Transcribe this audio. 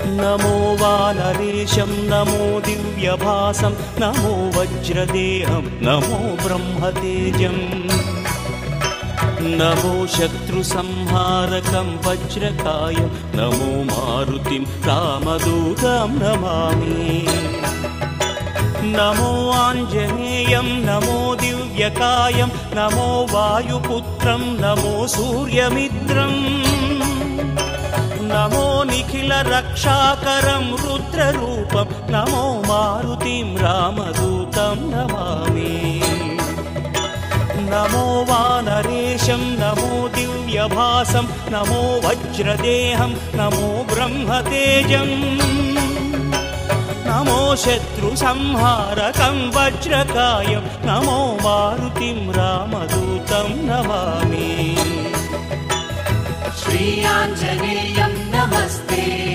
नमो वानरेशं नमो दिव्यभासं नमो वज्रदेहं नमो ब्रह्मतेजम् नमो शत्रुसंहारकं वज्रकायं नमो मारुतिं रामदूतं नमामि नमो आञ्जनेयं नमो दिव्यकायं नमो वायुपुत्रं नमो सूर्यमित्रम् नमो निखिलरक्षाकरं रुद्ररूपं नमो मारुतिं रामदूतं नमामि नमो वानरेशं नमो दिव्यभासं नमो वज्रदेहं नमो ब्रह्मतेजम् नमो शत्रुसंहारकं वज्रकायं नमो मारुतिं रामदूतं नमामि श्री आञ्जनेयं नमस्ते।